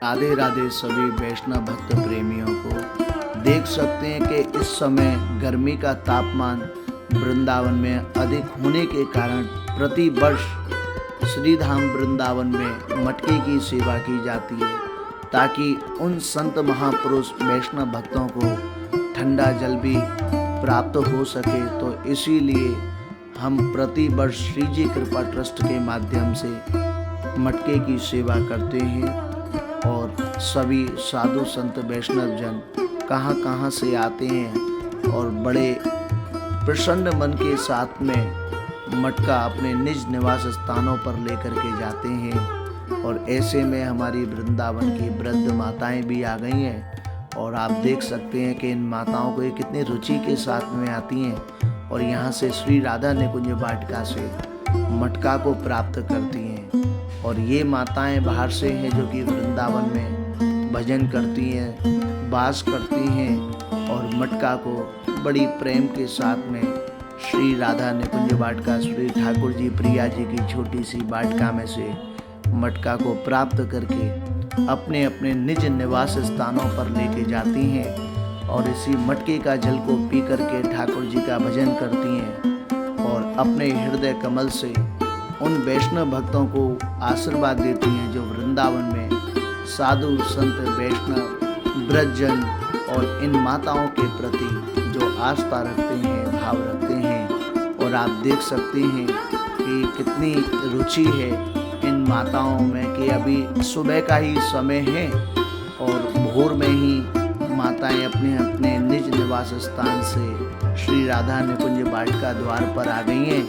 राधे राधे सभी वैष्णव भक्त प्रेमियों को। देख सकते हैं कि इस समय गर्मी का तापमान वृंदावन में अधिक होने के कारण प्रति वर्ष श्री धाम वृंदावन में मटके की सेवा की जाती है ताकि उन संत महापुरुष वैष्णव भक्तों को ठंडा जल भी प्राप्त हो सके। तो इसीलिए हम प्रति वर्ष श्री जी कृपा ट्रस्ट के माध्यम से मटके की सेवा करते हैं और सभी साधु संत वैष्णव जन कहाँ कहाँ से आते हैं और बड़े प्रसन्न मन के साथ में मटका अपने निज निवास स्थानों पर लेकर के जाते हैं। और ऐसे में हमारी वृंदावन की वृद्ध माताएं भी आ गई हैं और आप देख सकते हैं कि इन माताओं को ये कितनी रुचि के साथ में आती हैं और यहाँ से श्री राधा निकुंज वाटिका से मटका को प्राप्त करती हैं। और ये माताएं बाहर से हैं जो कि वृंदावन में भजन करती हैं, वास करती हैं और मटका को बड़ी प्रेम के साथ में श्री राधा निकुंज वाटिका श्री ठाकुर जी प्रिया जी की छोटी सी वाटिका में से मटका को प्राप्त करके अपने अपने निज निवास स्थानों पर लेके जाती हैं और इसी मटके का जल को पी करके ठाकुर जी का भजन करती हैं और अपने हृदय कमल से उन वैष्णव भक्तों को आशीर्वाद देती हैं जो वृंदावन में साधु संत वैष्णव ब्रजजन और इन माताओं के प्रति जो आस्था रखते हैं, भाव रखते हैं। और आप देख सकते हैं कि कितनी रुचि है इन माताओं में कि अभी सुबह का ही समय है और भोर में ही माताएं अपने अपने निज निवास स्थान से श्री राधा निकुंज वाटिका द्वार पर आ गई हैं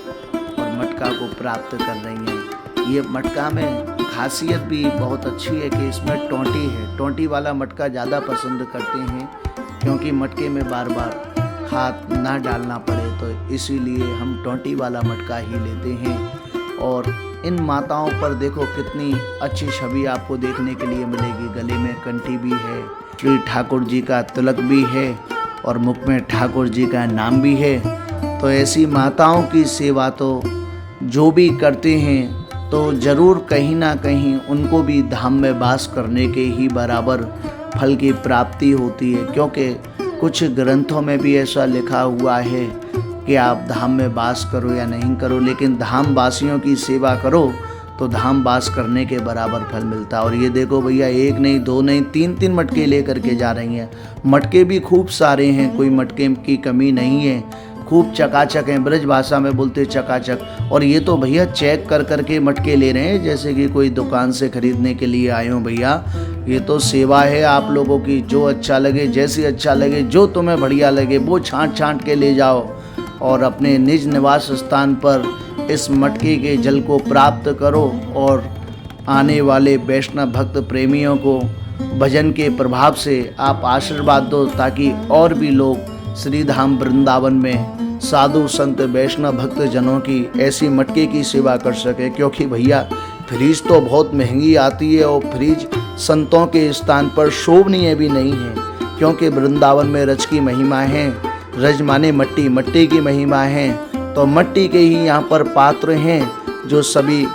और मटका को प्राप्त कर रही हैं। ये मटका में खासियत भी बहुत अच्छी है कि इसमें टोंटी है। टोंटी वाला मटका ज़्यादा पसंद करते हैं क्योंकि मटके में बार बार हाथ ना डालना पड़े, तो इसीलिए हम टोंटी वाला मटका ही लेते हैं। और इन माताओं पर देखो कितनी अच्छी छवि आपको देखने के लिए मिलेगी। गले में कंठी भी है, श्री ठाकुर जी का तिलक भी है और मुख में ठाकुर जी का नाम भी है। तो ऐसी माताओं की सेवा तो जो भी करते हैं तो ज़रूर कहीं ना कहीं उनको भी धाम में वास करने के ही बराबर फल की प्राप्ति होती है। क्योंकि कुछ ग्रंथों में भी ऐसा लिखा हुआ है कि आप धाम में वास करो या नहीं करो, लेकिन धाम वासियों की सेवा करो तो धाम वास करने के बराबर फल मिलता है। और ये देखो भैया, एक नहीं दो नहीं तीन तीन मटके लेकर के जा रही हैं। मटके भी खूब सारे हैं, कोई मटके की कमी नहीं है, खूब चकाचक हैं। ब्रज भाषा में बोलते चकाचक। और ये तो भैया चेक कर कर के मटके ले रहे हैं जैसे कि कोई दुकान से खरीदने के लिए आए हो। भैया ये तो सेवा है आप लोगों की, जो अच्छा लगे, जैसी अच्छा लगे, जो तुम्हें बढ़िया लगे वो छांट छांट के ले जाओ और अपने निज निवास स्थान पर इस मटके के जल को प्राप्त करो। और आने वाले वैष्णव भक्त प्रेमियों को भजन के प्रभाव से आप आशीर्वाद दो ताकि और भी लोग श्री धाम वृंदावन में साधु संत वैष्णव भक्त जनों की ऐसी मटके की सेवा कर सके। क्योंकि भैया फ्रिज तो बहुत महंगी आती है और फ्रिज संतों के स्थान पर शोभनीय भी नहीं है। क्योंकि वृंदावन में रज की महिमा है, रज माने मट्टी, मट्टी की महिमा है। तो मट्टी के ही यहाँ पर पात्र हैं जो सभी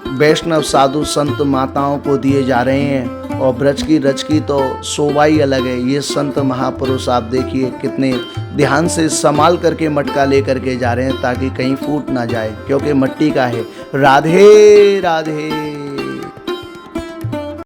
वैष्णव साधु संत माताओं को दिए जा रहे हैं। और ब्रज की रज की तो शोभा ही अलग है। ये संत महापुरुष आप देखिए कितने ध्यान से संभाल करके मटका लेकर के जा रहे हैं ताकि कहीं फूट ना जाए, क्योंकि मट्टी का है। राधे राधे।